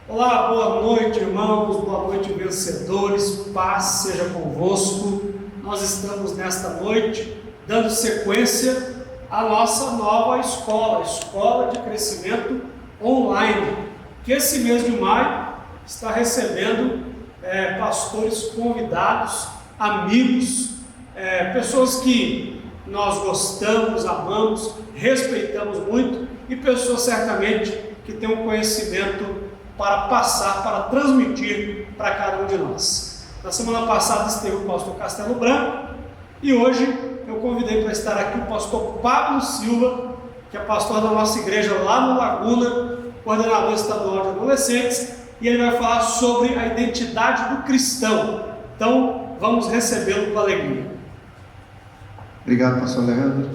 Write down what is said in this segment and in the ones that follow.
Olá, boa noite, irmãos, boa noite, vencedores, paz seja convosco. Nós estamos nesta noite dando sequência à nossa nova escola, Escola de Crescimento Online, que esse mês de maio está recebendo pastores convidados, amigos, pessoas que nós gostamos, amamos, respeitamos muito e pessoas certamente que têm um conhecimento para passar, para transmitir para cada um de nós. Na semana passada esteve o pastor Castelo Branco e hoje eu convidei para estar aqui o pastor Pablo Silva, que é pastor da nossa igreja lá no Laguna, coordenador estadual de adolescentes, e ele vai falar sobre a identidade do cristão. Então vamos recebê-lo com alegria. Obrigado, pastor Leandro.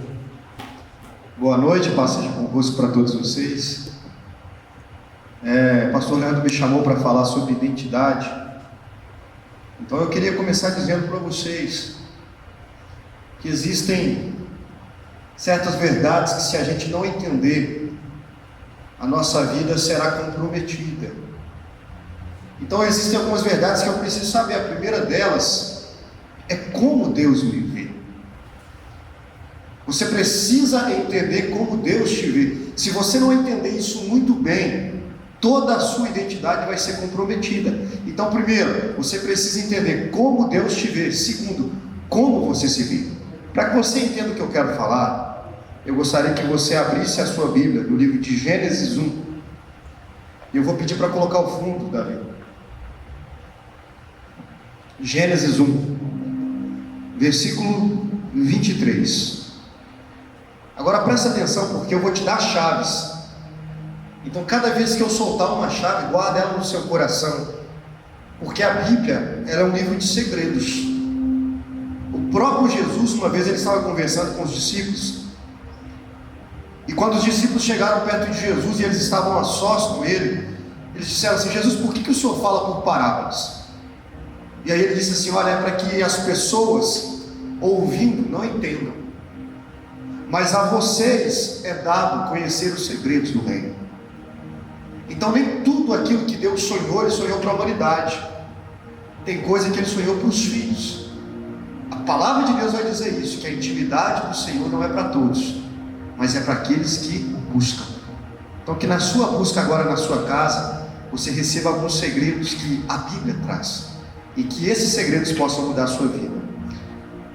Boa noite, paz seja convosco para todos vocês. Pastor Leandro me chamou para falar sobre identidade. Então eu queria começar dizendo para vocês que existem certas verdades que, se a gente não entender, a nossa vida será comprometida. Então existem algumas verdades que eu preciso saber. A primeira delas é como Deus me vê. Você precisa entender como Deus te vê. Se você não entender isso muito bem, toda a sua identidade vai ser comprometida. Então, primeiro, você precisa entender como Deus te vê. Segundo, como você se vê. Para que você entenda o que eu quero falar, eu gostaria que você abrisse a sua Bíblia no livro de Gênesis 1. E eu vou pedir para colocar o fundo, Davi. Gênesis 1, versículo 23. Agora presta atenção, porque eu vou te dar chaves. Então, cada vez que eu soltar uma chave, guarda ela no seu coração, porque a Bíblia, ela é um livro de segredos. O próprio Jesus, uma vez, ele estava conversando com os discípulos, e quando os discípulos chegaram perto de Jesus e eles estavam a sós com ele, eles disseram assim: Jesus, por que o Senhor fala por parábolas? E aí ele disse assim: olha, é para que as pessoas ouvindo não entendam, mas a vocês é dado conhecer os segredos do reino. Então nem tudo aquilo que Deus sonhou, Ele sonhou para a humanidade. Tem coisa que Ele sonhou para os filhos. A palavra de Deus vai dizer isso, que a intimidade do Senhor não é para todos, mas é para aqueles que buscam. Então que na sua busca agora na sua casa, você receba alguns segredos que a Bíblia traz, e que esses segredos possam mudar a sua vida.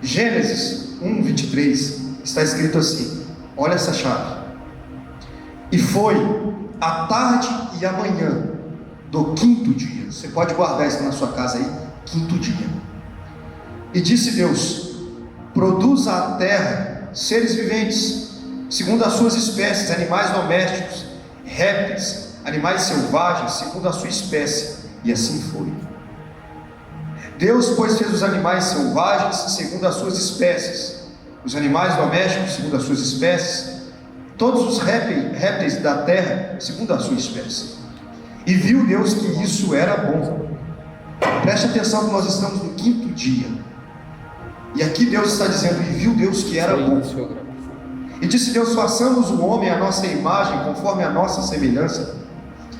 Gênesis 1, 23, está escrito assim, olha essa chave: e foi à tarde e à manhã do quinto dia. Você pode guardar isso na sua casa aí, quinto dia. E disse Deus: produza a terra seres viventes, segundo as suas espécies, animais domésticos, répteis, animais selvagens, segundo a sua espécie. E assim foi. Deus, pois, fez os animais selvagens segundo as suas espécies, os animais domésticos segundo as suas espécies, todos os répteis da terra segundo a sua espécie. E viu Deus que isso era bom. Preste atenção que nós estamos no quinto dia, e aqui Deus está dizendo: e viu Deus que era bom. E disse Deus: façamos o homem à nossa imagem, conforme a nossa semelhança.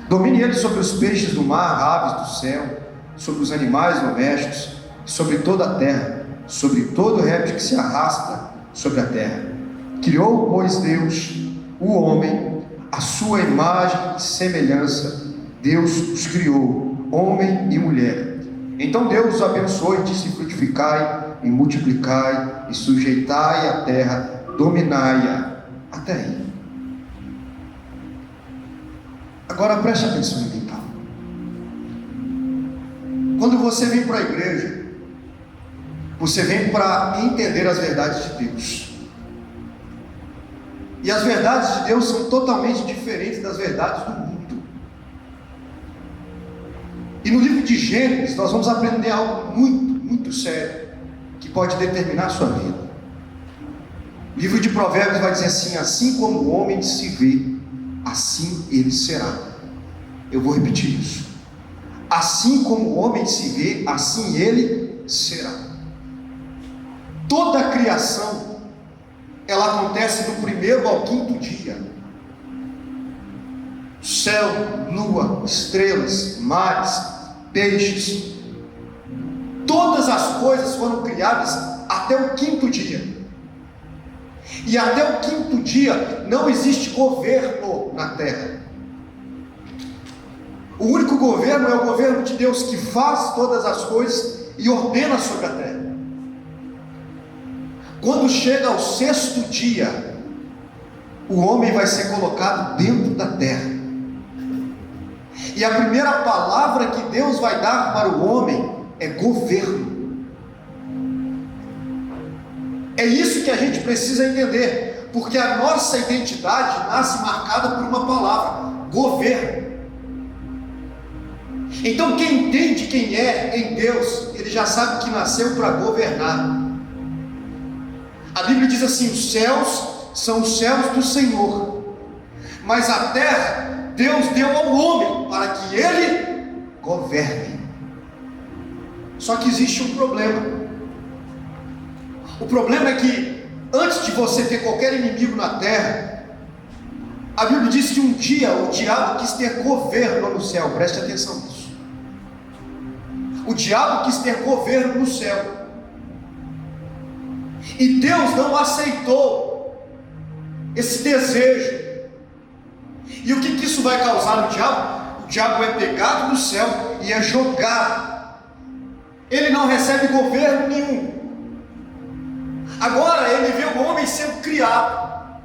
Domine ele sobre os peixes do mar, aves do céu, sobre os animais domésticos, sobre toda a terra, sobre todo réptil que se arrasta sobre a terra. Criou, pois, Deus o homem, a sua imagem e semelhança, Deus os criou, homem e mulher. Então Deus os abençoou e disse: frutificai e multiplicai e sujeitai a terra, dominai-a. Até aí. Agora preste atenção em mim, tá? Quando você vem para a igreja, você vem para entender as verdades de Deus. E as verdades de Deus são totalmente diferentes das verdades do mundo. E no livro de Gênesis nós vamos aprender algo muito, muito sério, que pode determinar a sua vida. O livro de Provérbios vai dizer assim: assim como o homem se vê, assim ele será. Eu vou repetir isso: assim como o homem se vê, assim ele será. Toda a criação, ela acontece do primeiro ao quinto dia. céu, lua, estrelas, mares, peixes, todas as coisas foram criadas até o quinto dia. E até o quinto dia não existe governo na terra. O único governo é o governo de Deus, que faz todas as coisas e ordena sobre a terra. Quando chega ao sexto dia, o homem vai ser colocado dentro da terra. E a primeira palavra que Deus vai dar para o homem é governo. É isso que a gente precisa entender, porque a nossa identidade nasce marcada por uma palavra: governo. Então quem entende quem é em Deus, ele já sabe que nasceu para governar. A Bíblia diz assim: os céus são os céus do Senhor, mas a terra Deus deu ao homem para que ele governe. Só que existe um problema. O problema é que antes de você ter qualquer inimigo na terra, a Bíblia diz que um dia o diabo quis ter governo no céu. Preste atenção nisso. O diabo quis ter governo no céu, e Deus não aceitou esse desejo. E o que isso vai causar no diabo? O diabo é pegado do céu e é jogado. Ele não recebe governo nenhum. Agora ele vê o homem sendo criado,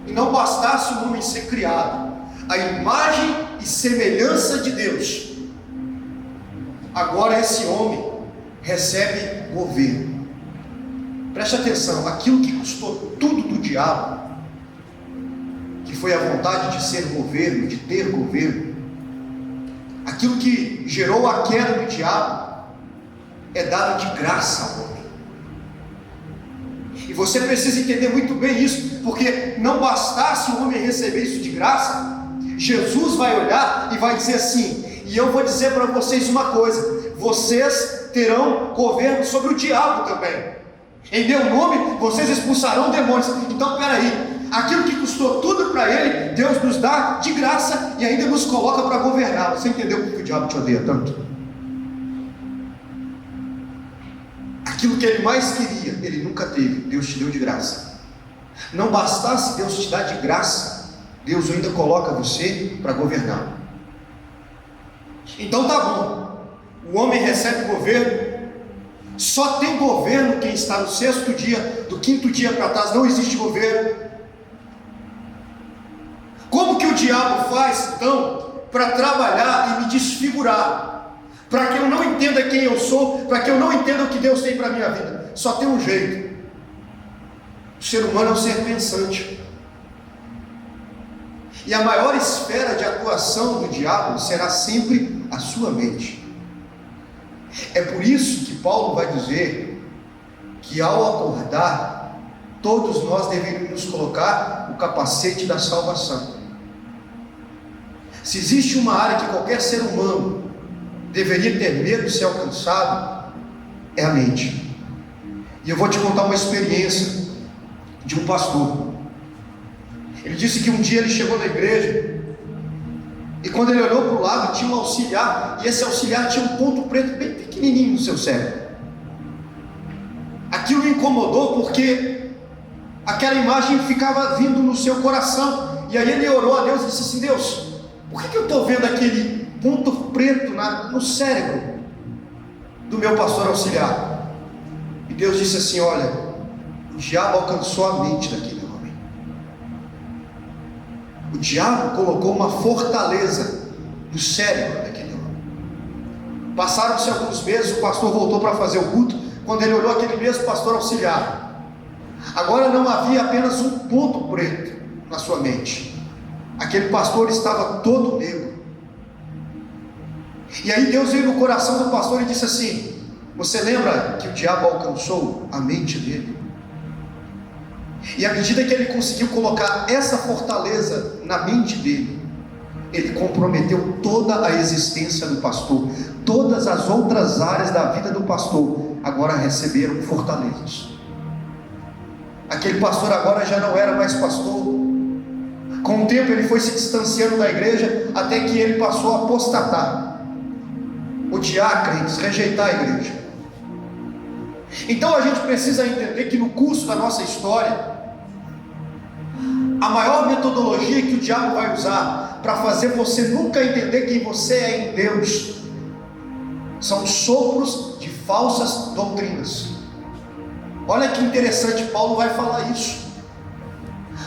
e não bastasse o homem ser criado à imagem e semelhança de Deus, agora esse homem recebe governo. Preste atenção: aquilo que custou tudo do diabo, que foi a vontade de ser governo, de ter governo, aquilo que gerou a queda do diabo, é dado de graça ao homem. E você precisa entender muito bem isso, porque não bastasse o homem receber isso de graça, Jesus vai olhar e vai dizer assim: e eu vou dizer para vocês uma coisa: vocês terão governo sobre o diabo também. Em meu nome vocês expulsarão demônios. Então peraí, aquilo que custou tudo para ele, Deus nos dá de graça e ainda nos coloca para governar. Você entendeu por que o diabo te odeia tanto? Aquilo que ele mais queria, ele nunca teve, Deus te deu de graça. Não bastasse Deus te dar de graça, Deus ainda coloca você para governar. Então tá bom, o homem recebe governo. Só tem governo quem está no sexto dia. Do quinto dia para trás não existe governo. Como que o diabo faz então para trabalhar e me desfigurar, para que eu não entenda quem eu sou, para que eu não entenda o que Deus tem para a minha vida? Só tem um jeito: o ser humano é um ser pensante, e a maior esfera de atuação do diabo será sempre a sua mente. É por isso que Paulo vai dizer que ao acordar, todos nós deveríamos colocar o capacete da salvação. Se existe uma área que qualquer ser humano deveria ter medo de ser alcançado, é a mente. E eu vou te contar uma experiência de um pastor. Ele disse que um dia ele chegou na igreja, e quando ele olhou para o lado, tinha um auxiliar, e esse auxiliar tinha um ponto preto bem pequenininho no seu cérebro. Aquilo o incomodou, porque aquela imagem ficava vindo no seu coração. E aí ele orou a Deus e disse assim: Deus, por que eu estou vendo aquele ponto preto no cérebro do meu pastor auxiliar? E Deus disse assim: olha, o diabo alcançou a mente daquele homem. O diabo colocou uma fortaleza no cérebro daquele homem. Passaram-se alguns meses, o pastor voltou para fazer o culto. Quando ele olhou aquele mesmo pastor auxiliar, agora não havia apenas um ponto preto na sua mente. Aquele pastor estava todo negro. E aí Deus veio no coração do pastor e disse assim: você lembra que o diabo alcançou a mente dele? E à medida que ele conseguiu colocar essa fortaleza na mente dele, ele comprometeu toda a existência do pastor. Todas as outras áreas da vida do pastor agora receberam fortalezas. Aquele pastor agora já não era mais pastor. Com o tempo ele foi se distanciando da igreja, até que ele passou a apostatar, odiar crentes, rejeitar a igreja. Então a gente precisa entender que no curso da nossa história, a maior metodologia que o diabo vai usar para fazer você nunca entender quem você é em Deus são sopros de falsas doutrinas. Olha que interessante, Paulo vai falar isso.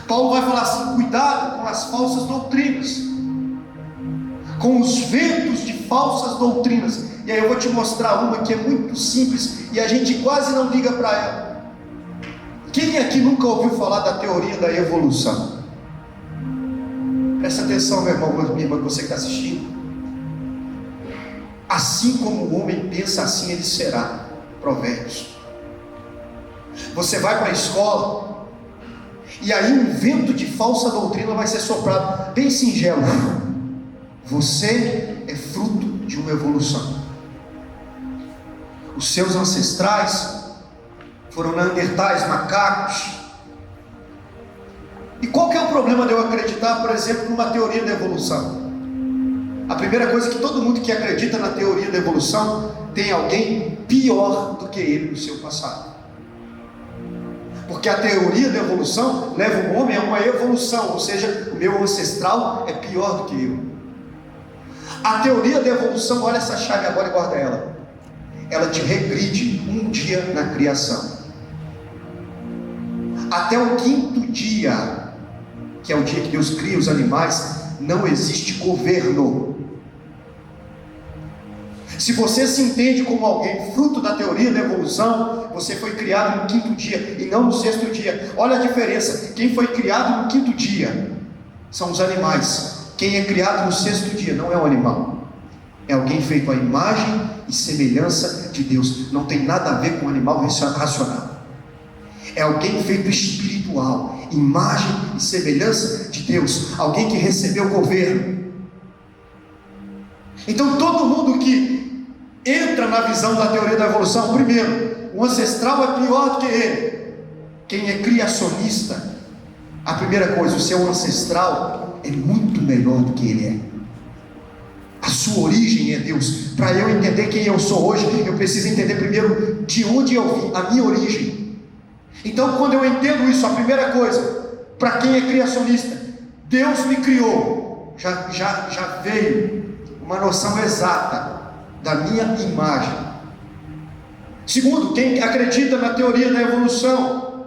Paulo vai falar assim: cuidado com as falsas doutrinas, com os ventos de falsas doutrinas. E aí eu vou te mostrar uma que é muito simples e a gente quase não liga para ela. Quem aqui nunca ouviu falar da teoria da evolução? Presta atenção, meu irmão, minha irmã, você que está assistindo. Assim como o homem pensa, assim ele será. Provérbios. Você vai para a escola e aí um vento de falsa doutrina vai ser soprado, bem singelo: você é fruto de uma evolução. Os seus ancestrais foram neandertais, macacos. E qual que é o problema de eu acreditar, por exemplo, numa teoria da evolução? A primeira coisa é que todo mundo que acredita na teoria da evolução tem alguém pior do que ele no seu passado. Porque a teoria da evolução leva o homem a uma evolução, ou seja, o meu ancestral é pior do que eu. A teoria da evolução, olha essa chave agora e guarda ela. Ela te regride um dia na criação. Até o quinto dia, que é o dia que Deus cria os animais, não existe governo. Se você se entende como alguém fruto da teoria da evolução, você foi criado no quinto dia e não no sexto dia. Olha a diferença: quem foi criado no quinto dia são os animais. Quem é criado no sexto dia não é um animal, é alguém feito à imagem e semelhança de Deus. Não tem nada a ver com um animal racional. É alguém feito espiritual, imagem e semelhança de Deus, alguém que recebeu o governo. Então todo mundo que entra na visão da teoria da evolução, primeiro, o ancestral é pior do que ele. Quem é criacionista, a primeira coisa, o seu ancestral é muito melhor do que ele é. A sua origem é Deus. Para eu entender quem eu sou hoje, eu preciso entender primeiro de onde eu vim, a minha origem. Então quando eu entendo isso, a primeira coisa, para quem é criacionista, Deus me criou, já veio uma noção exata da minha imagem. Segundo, quem acredita na teoria da evolução,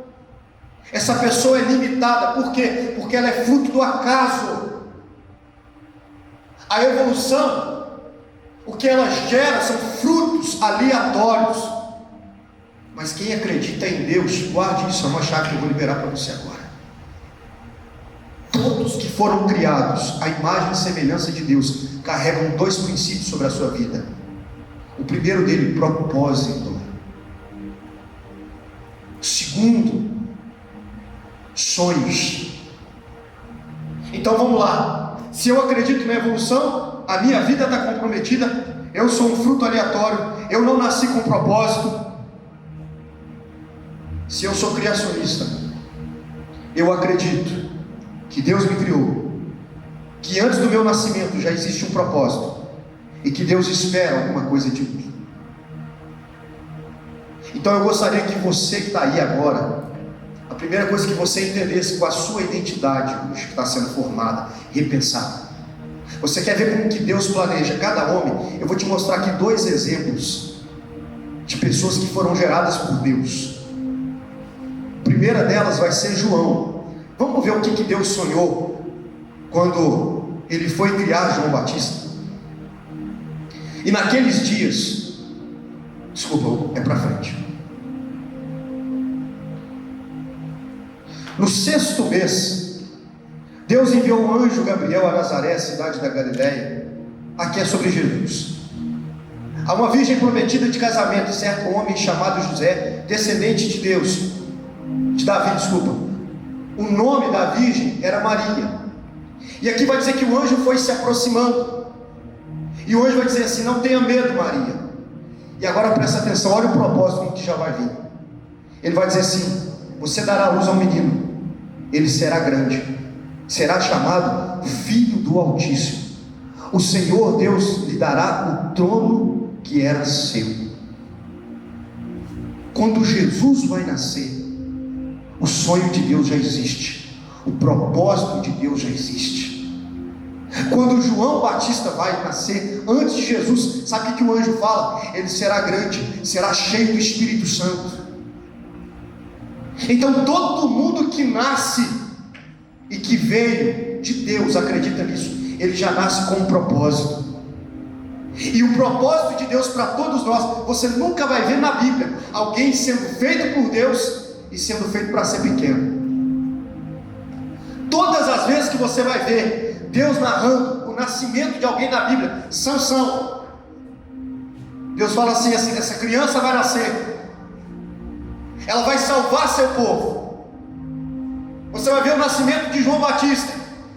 essa pessoa é limitada. Por quê? Porque ela é fruto do acaso. A evolução, o que ela gera são frutos aleatórios. Mas quem acredita em Deus, guarde isso, é uma chave que eu vou liberar para você agora. Todos que foram criados à imagem e semelhança de Deus carregam dois princípios sobre a sua vida. O primeiro dele, propósito. Segundo, sonhos. Então vamos lá. Se eu acredito na evolução, a minha vida está comprometida. Eu sou um fruto aleatório. Eu não nasci com propósito. Se eu sou criacionista, eu acredito que Deus me criou, que antes do meu nascimento já existe um propósito e que Deus espera alguma coisa de mim. Então eu gostaria que você que está aí agora, a primeira coisa que você entendesse com a sua identidade hoje que está sendo formada, repensada. Você quer ver como que Deus planeja cada homem? Eu vou te mostrar aqui dois exemplos de pessoas que foram geradas por Deus. A primeira delas vai ser João. Vamos ver o que Deus sonhou quando ele foi criar João Batista. E naqueles dias, desculpa, é para frente. No sexto mês, Deus enviou o anjo Gabriel a Nazaré, cidade da Galileia. Aqui é sobre Jesus. A uma virgem prometida de casamento, certo homem chamado José, descendente de Davi. O nome da virgem era Maria. E aqui vai dizer que o anjo foi se aproximando. E o anjo vai dizer assim: não tenha medo, Maria. E agora presta atenção, olha o propósito que já vai vir. Ele vai dizer assim: você dará à luz a um menino, ele será grande, será chamado Filho do Altíssimo. O Senhor Deus lhe dará o trono que era seu. Quando Jesus vai nascer, o sonho de Deus já existe, o propósito de Deus já existe. Quando João Batista vai nascer, antes de Jesus, sabe o que o anjo fala? Ele será grande, será cheio do Espírito Santo. Então todo mundo que nasce e que veio de Deus, acredita nisso, ele já nasce com um propósito. E o propósito de Deus para todos nós, você nunca vai ver na Bíblia alguém sendo feito por Deus e sendo feito para ser pequeno. Todas as vezes que você vai ver Deus narrando o nascimento de alguém na Bíblia, Sansão, Deus fala assim, essa criança vai nascer, ela vai salvar seu povo. Você vai ver o nascimento de João Batista,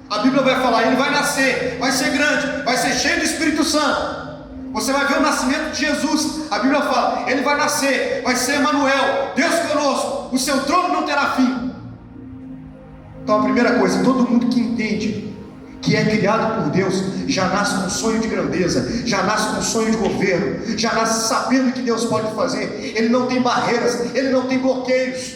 a Bíblia vai falar, ele vai nascer, vai ser grande, vai ser cheio do Espírito Santo. Você vai ver o nascimento de Jesus, a Bíblia fala, ele vai nascer, vai ser Emanuel, Deus conosco, o seu trono não terá fim. Então a primeira coisa, todo mundo que entende que é criado por Deus, já nasce com um sonho de grandeza, já nasce com um sonho de governo, já nasce sabendo o que Deus pode fazer. Ele não tem barreiras, ele não tem bloqueios.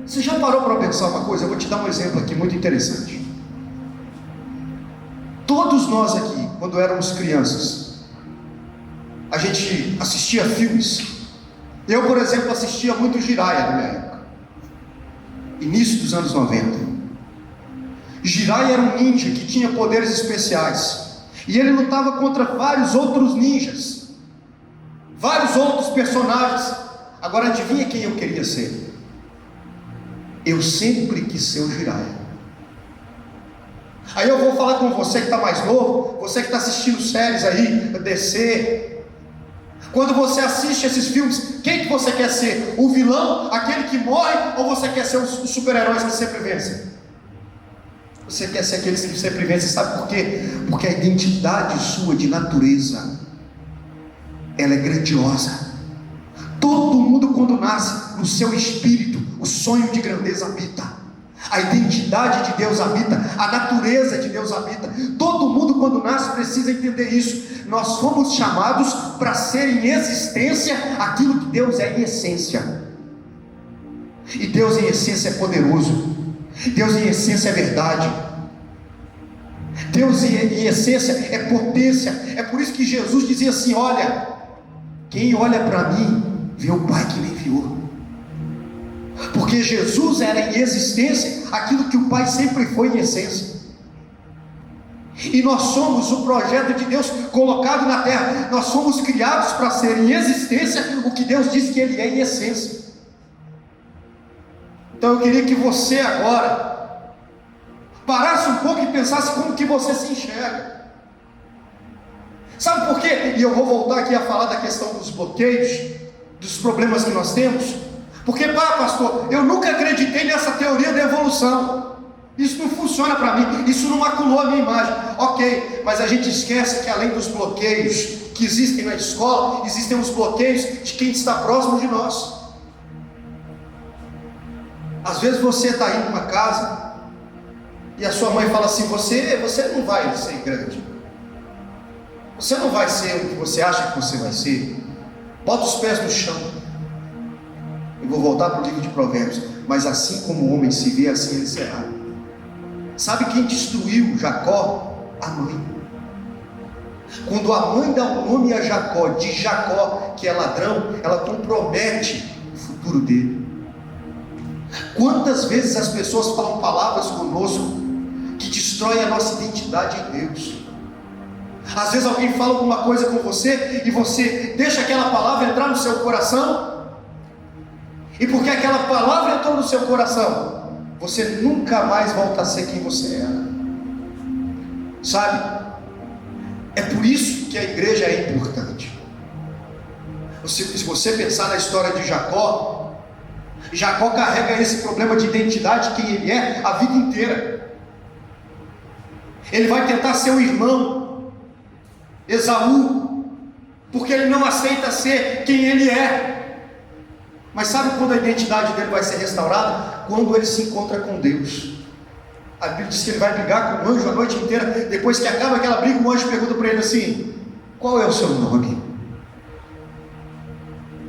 Você já parou para pensar uma coisa? Eu vou te dar um exemplo aqui muito interessante. Todos nós aqui, quando éramos crianças, a gente assistia filmes. Eu, por exemplo, assistia muito Jiraiya na minha época, início dos anos 90. Jiraiya era um ninja que tinha poderes especiais, e ele lutava contra vários outros ninjas, vários outros personagens. Agora adivinha quem eu queria ser? Eu sempre quis ser o Jiraiya. Aí eu vou falar com você que está mais novo, você que está assistindo séries aí, DC. Quando você assiste esses filmes, quem que você quer ser? O vilão, aquele que morre, ou você quer ser os super-heróis que sempre vencem? Você quer ser aqueles que sempre vencem, sabe por quê? Porque a identidade sua de natureza, ela é grandiosa. Todo mundo quando nasce, no seu espírito, o sonho de grandeza habita. A identidade de Deus habita, a natureza de Deus habita. Todo mundo quando nasce precisa entender isso. Nós fomos chamados para ser em existência aquilo que Deus é em essência. E Deus em essência é poderoso. Deus em essência é verdade. Deus em essência é potência. É por isso que Jesus dizia assim: olha, quem olha para mim vê o Pai que me enviou. Porque Jesus era em existência aquilo que o Pai sempre foi em essência. E nós somos o projeto de Deus colocado na terra. Nós somos criados para ser em existência o que Deus diz que Ele é em essência. Então eu queria que você agora parasse um pouco e pensasse como que você se enxerga. Sabe por quê? E eu vou voltar aqui a falar da questão dos bloqueios, dos problemas que nós temos. Porque, pastor, eu nunca acreditei nessa teoria da evolução. Isso não funciona para mim, isso não maculou a minha imagem. Ok, mas a gente esquece que além dos bloqueios que existem na escola, existem os bloqueios de quem está próximo de nós. Às vezes você está indo para casa e a sua mãe fala assim: você não vai ser grande, você não vai ser o que você acha que você vai ser. Bota os pés no chão. Eu vou voltar para o livro de Provérbios. Mas assim como o homem se vê, assim ele será. Sabe quem destruiu Jacó? A mãe. Quando a mãe dá o nome a Jacó, de Jacó, que é ladrão, ela compromete o futuro dele. Quantas vezes as pessoas falam palavras conosco que destroem a nossa identidade em Deus? Às vezes alguém fala alguma coisa com você e você deixa aquela palavra entrar no seu coração, e porque aquela palavra entrou no seu coração, você nunca mais volta a ser quem você era. Sabe? É por isso que a igreja é importante. Se você pensar na história de Jacó, Jacó carrega esse problema de identidade, quem ele é, a vida inteira. Ele vai tentar ser o irmão Esaú, porque ele não aceita ser quem ele é. Mas sabe quando a identidade dele vai ser restaurada? Quando ele se encontra com Deus. A Bíblia diz que ele vai brigar com o anjo a noite inteira. Depois que acaba aquela briga, o anjo pergunta para ele assim: qual é o seu nome?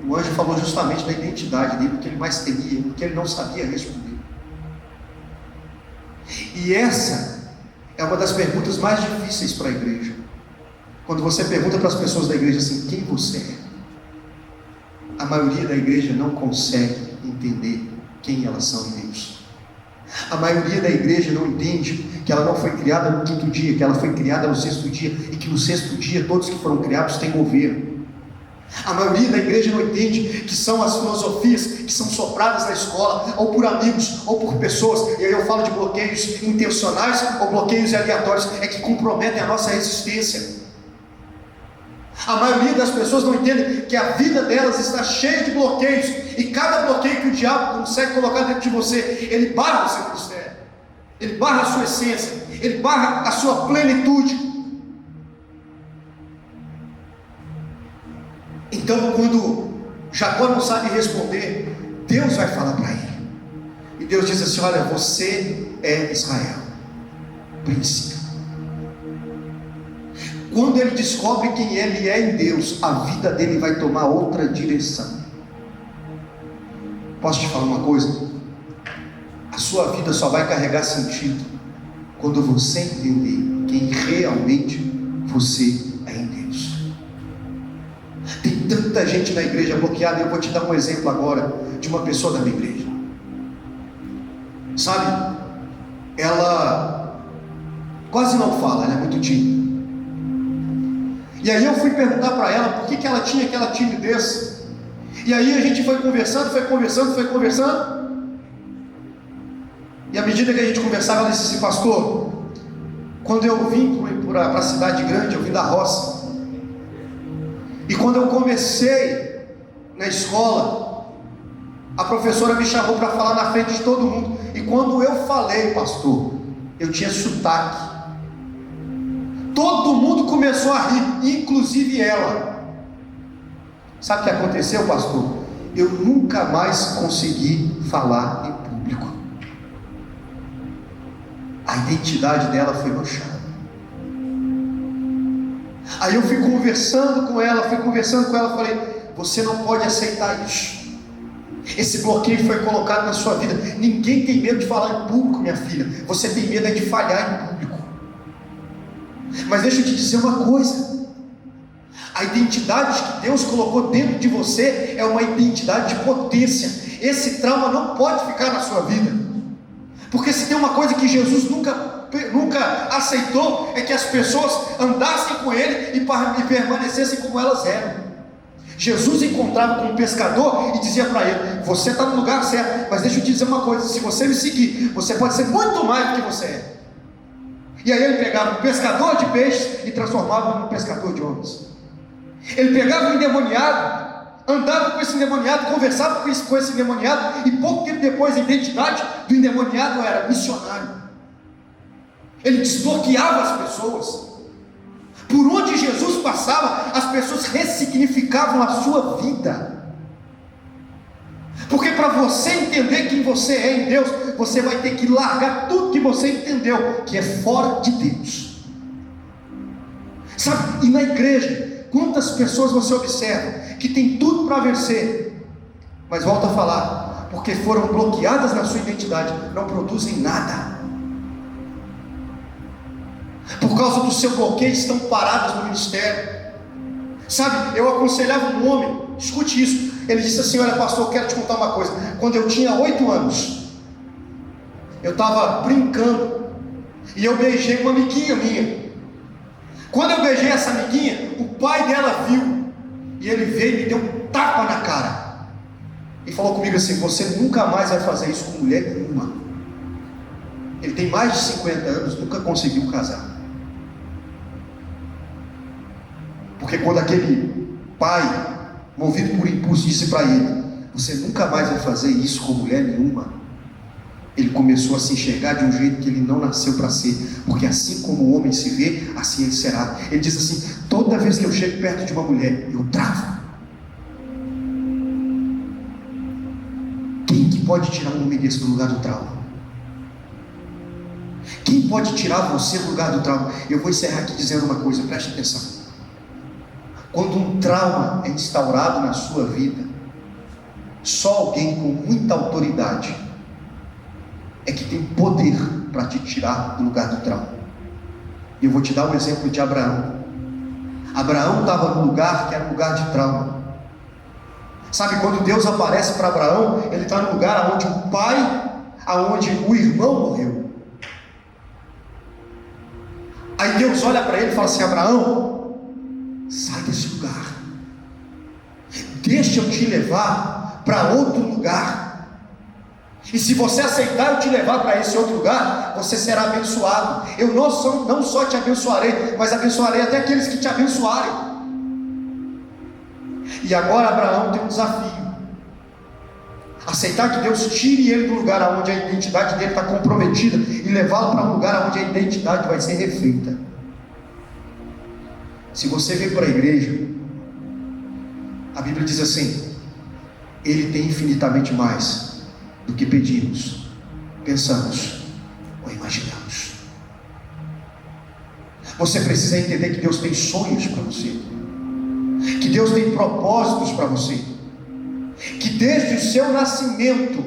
O anjo falou justamente da identidade dele, do que ele mais temia, do que ele não sabia responder. E essa é uma das perguntas mais difíceis para a igreja. Quando você pergunta para as pessoas da igreja assim: quem você é? A maioria da igreja não consegue entender quem elas são em Deus. A maioria da igreja não entende que ela não foi criada no quinto dia, que ela foi criada no sexto dia, e que no sexto dia todos que foram criados têm governo. A maioria da igreja não entende que são as filosofias que são sopradas na escola, ou por amigos, ou por pessoas, e aí eu falo de bloqueios intencionais ou bloqueios aleatórios, é que comprometem a nossa existência. A maioria das pessoas não entende que a vida delas está cheia de bloqueios, e cada bloqueio que o diabo consegue colocar dentro de você, ele barra o seu ministério, ele barra a sua essência, ele barra a sua plenitude. Então, quando Jacó não sabe responder, Deus vai falar para ele, e Deus diz assim: olha, você é Israel, príncipe. Quando ele descobre quem ele é em Deus, a vida dele vai tomar outra direção. Posso te falar uma coisa? A sua vida só vai carregar sentido quando você entender quem realmente você é em Deus. Tem tanta gente na igreja bloqueada. Eu vou te dar um exemplo agora de uma pessoa da minha igreja. Sabe, ela quase não fala, ela é muito tímida. E aí eu fui perguntar para ela por que ela tinha aquela timidez. E aí a gente foi conversando. E à medida que a gente conversava, ela disse assim: pastor, quando eu vim para a cidade grande, eu vim da roça. E quando eu comecei na escola, a professora me chamou para falar na frente de todo mundo. E quando eu falei, pastor, eu tinha sotaque. Todo mundo começou a rir, inclusive ela. Sabe o que aconteceu, pastor? Eu nunca mais consegui falar em público. A identidade dela foi manchada. Aí eu fui conversando com ela, falei: você não pode aceitar isso. Esse bloqueio foi colocado na sua vida. Ninguém tem medo de falar em público, minha filha. Você tem medo é de falhar em público. Mas deixa eu te dizer uma coisa: a identidade que Deus colocou dentro de você é uma identidade de potência. Esse trauma não pode ficar na sua vida, porque se tem uma coisa que Jesus nunca aceitou, é que as pessoas andassem com Ele e permanecessem como elas eram. Jesus encontrava com um pescador e dizia para ele: você está no lugar certo, mas deixa eu te dizer uma coisa, se você me seguir, você pode ser muito mais do que você é. E aí ele pegava um pescador de peixes e transformava num pescador de homens. Ele pegava um endemoniado, andava com esse endemoniado, conversava com esse endemoniado, e pouco tempo depois a identidade do endemoniado era missionário. Ele desbloqueava as pessoas. Por onde Jesus passava, as pessoas ressignificavam a sua vida. Porque para você entender quem você é em Deus, você vai ter que largar tudo que você entendeu que é fora de Deus. Sabe, e na igreja, quantas pessoas você observa que tem tudo para vencer, mas volta a falar, porque foram bloqueadas na sua identidade, não produzem nada. Por causa do seu bloqueio, estão paradas no ministério. Sabe, eu aconselhava um homem, escute isso. Ele disse assim: olha, pastor, eu quero te contar uma coisa. Quando eu tinha 8 anos, eu estava brincando e eu beijei uma amiguinha minha. Quando eu beijei essa amiguinha, o pai dela viu, e ele veio e me deu um tapa na cara e falou comigo assim: você nunca mais vai fazer isso com mulher nenhuma. Ele tem mais de 50 anos, nunca conseguiu casar. Porque quando aquele pai, movido por impulso, disse para ele: você nunca mais vai fazer isso com mulher nenhuma, ele começou a se enxergar de um jeito que ele não nasceu para ser. Porque assim como o homem se vê, assim ele será. Ele diz assim: toda vez que eu chego perto de uma mulher, eu travo. pode tirar um homem desse do lugar do trauma? Quem pode tirar você do lugar do trauma? Eu vou encerrar aqui dizendo uma coisa, preste atenção. Quando um trauma é instaurado na sua vida, só alguém com muita autoridade é que tem poder para te tirar do lugar do trauma. E eu vou te dar um exemplo de Abraão. Abraão estava num lugar que era um lugar de trauma. Sabe, quando Deus aparece para Abraão, ele está no lugar onde o pai, onde o irmão morreu. Aí Deus olha para ele e fala assim: Abraão, sai desse lugar, deixa eu te levar para outro lugar. E se você aceitar eu te levar para esse outro lugar, você será abençoado. Eu não só te abençoarei, mas abençoarei até aqueles que te abençoarem. E agora Abraão tem um desafio: aceitar que Deus tire ele do lugar onde a identidade dele está comprometida e levá-lo para um lugar onde a identidade vai ser refeita. Se você vem para a igreja, a Bíblia diz assim: Ele tem infinitamente mais do que pedimos, pensamos ou imaginamos. Você precisa entender que Deus tem sonhos para você, que Deus tem propósitos para você, que desde o seu nascimento,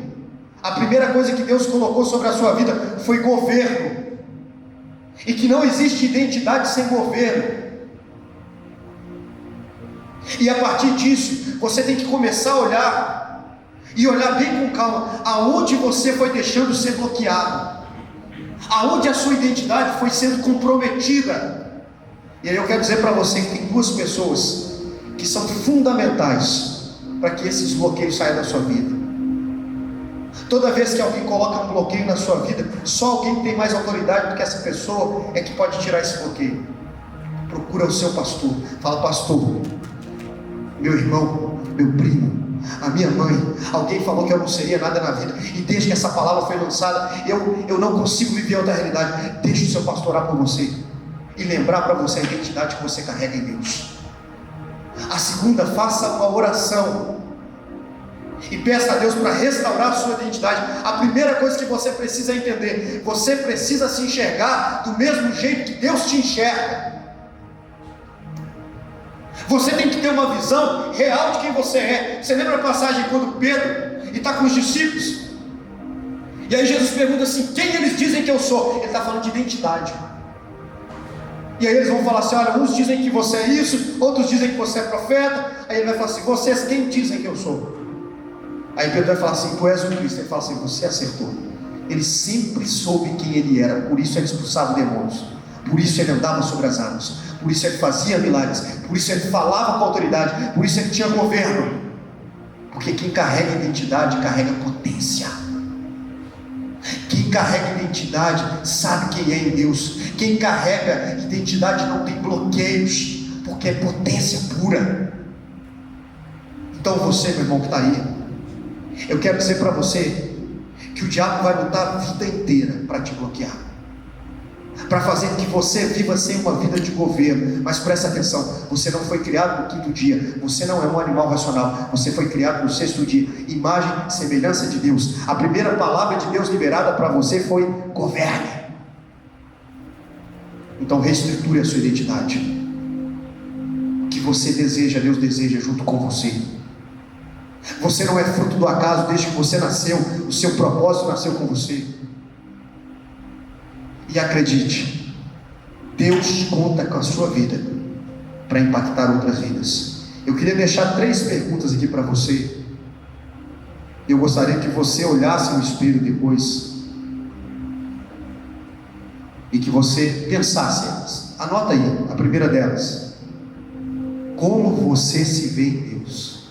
a primeira coisa que Deus colocou sobre a sua vida foi governo, e que não existe identidade sem governo. E a partir disso, você tem que começar a olhar, e olhar bem com calma, aonde você foi deixando ser bloqueado, aonde a sua identidade foi sendo comprometida. E aí eu quero dizer para você que tem duas pessoas que são fundamentais para que esses bloqueios saiam da sua vida. Toda vez que alguém coloca um bloqueio na sua vida, só alguém que tem mais autoridade do que essa pessoa é que pode tirar esse bloqueio. Procura o seu pastor, fala: pastor, meu irmão, meu primo, a minha mãe, alguém falou que eu não seria nada na vida, e desde que essa palavra foi lançada, eu não consigo viver outra realidade. Deixe o seu pastor orar por você e lembrar para você a identidade que você carrega em Deus. A segunda, faça uma oração e peça a Deus para restaurar a sua identidade. A primeira coisa que você precisa entender: você precisa se enxergar do mesmo jeito que Deus te enxerga. Você tem que ter uma visão real de quem você é. Você lembra a passagem quando Pedro está com os discípulos? E aí Jesus pergunta assim: quem eles dizem que eu sou? Ele está falando de identidade. E aí eles vão falar assim: olha, uns dizem que você é isso, outros dizem que você é profeta. Aí ele vai falar assim: vocês quem dizem que eu sou? Aí Pedro vai falar assim: tu és o Cristo. Ele fala assim: você acertou. Ele sempre soube quem ele era, por isso ele expulsava demônios, por isso ele andava sobre as águas, por isso ele fazia milagres, por isso ele falava com autoridade, por isso ele tinha governo. Porque quem carrega identidade carrega potência. Quem carrega identidade sabe quem é em Deus. Quem carrega identidade não tem bloqueios, porque é potência pura. Então você, meu irmão que está aí, eu quero dizer para você que o diabo vai lutar a vida inteira para te bloquear, para fazer com que você viva sem uma vida de governo. Mas presta atenção: você não foi criado no quinto dia, você não é um animal racional, você foi criado no sexto dia, imagem e semelhança de Deus. A primeira palavra de Deus liberada para você foi: governe. Então reestruture a sua identidade. O que você deseja, Deus deseja junto com você. Você não é fruto do acaso. Desde que você nasceu, o seu propósito nasceu com você. E acredite, Deus conta com a sua vida para impactar outras vidas. Eu queria deixar 3 perguntas aqui para você. Eu gostaria que você olhasse no espelho depois e que você pensasse elas. Anota aí a primeira delas: como você se vê em Deus?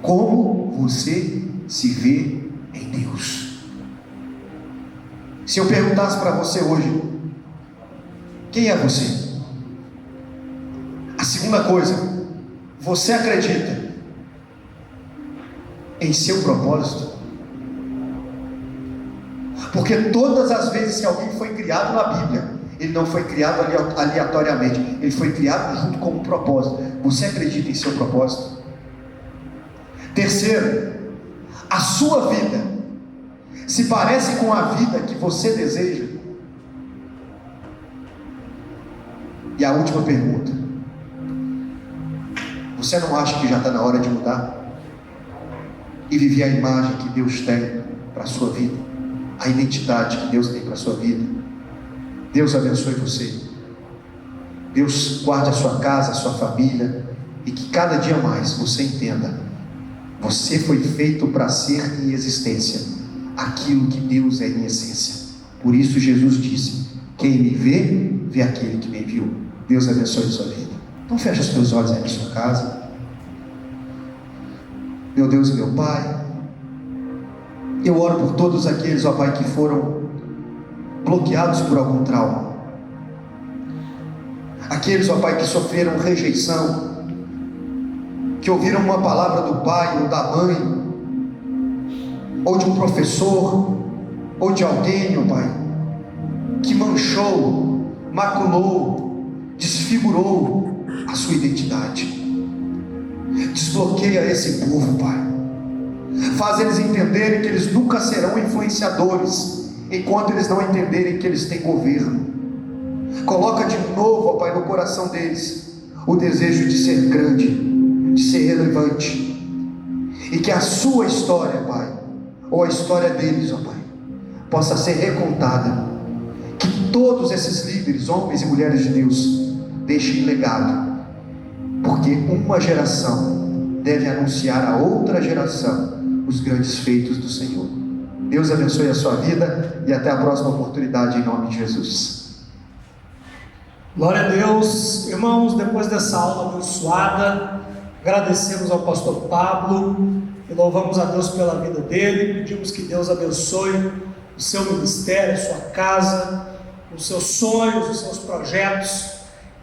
Como você se vê em Deus? Se eu perguntasse para você hoje: quem é você? A segunda coisa: você acredita em seu propósito? Porque todas as vezes que alguém foi criado na Bíblia, ele não foi criado aleatoriamente, ele foi criado junto com um propósito. Você acredita em seu propósito? Terceiro, a sua vida se parece com a vida que você deseja? E a última pergunta: você não acha que já está na hora de mudar? E viver a imagem que Deus tem para a sua vida, a identidade que Deus tem para a sua vida? Deus abençoe você. Deus guarde a sua casa, a sua família, e que cada dia mais você entenda: você foi feito para ser em existência aquilo que Deus é em essência. Por isso Jesus disse: quem me vê, vê aquele que me enviou. Deus abençoe a sua vida. Então fecha os teus olhos aí na sua casa. Meu Deus e meu Pai, eu oro por todos aqueles, ó Pai, que foram bloqueados por algum trauma. Aqueles, ó Pai, que sofreram rejeição, que ouviram uma palavra do pai ou da mãe, ou de um professor, ou de alguém, ó Pai, que manchou, maculou, desfigurou a sua identidade. Desbloqueia esse povo, Pai. Faz eles entenderem que eles nunca serão influenciadores enquanto eles não entenderem que eles têm governo. Coloca de novo, ó Pai, no coração deles o desejo de ser grande, de ser relevante, e que a sua história, Pai, ou a história deles, ó Pai, possa ser recontada. Que todos esses líderes, homens e mulheres de Deus, deixem legado, porque uma geração deve anunciar a outra geração os grandes feitos do Senhor. Deus abençoe a sua vida e até a próxima oportunidade, em nome de Jesus. Glória a Deus. Irmãos, depois dessa aula abençoada, agradecemos ao pastor Pablo e louvamos a Deus pela vida dele. Pedimos que Deus abençoe o seu ministério, a sua casa, os seus sonhos, os seus projetos.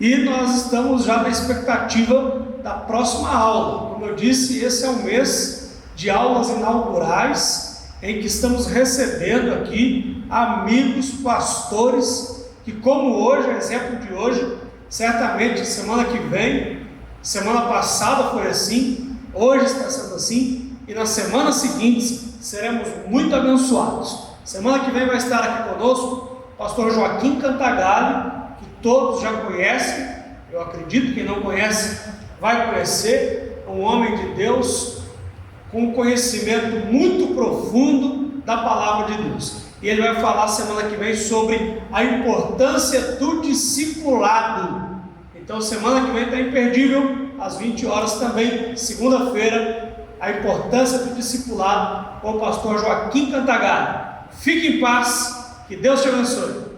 E nós estamos já na expectativa da próxima aula. Como eu disse, esse é um mês de aulas inaugurais, em que estamos recebendo aqui amigos, pastores, que como hoje, exemplo de hoje, certamente semana que vem, semana passada foi assim, hoje está sendo assim, e nas semanas seguintes seremos muito abençoados. Semana que vem vai estar aqui conosco o pastor Joaquim Cantagalli, que todos já conhecem, eu acredito que não conhece, vai conhecer, um homem de Deus, com um conhecimento muito profundo da palavra de Deus. E ele vai falar semana que vem sobre a importância do discipulado. Então semana que vem está imperdível, às 20 horas também, segunda-feira, a importância do discipulado com o pastor Joaquim Cantagalli. Fique em paz, que Deus te abençoe.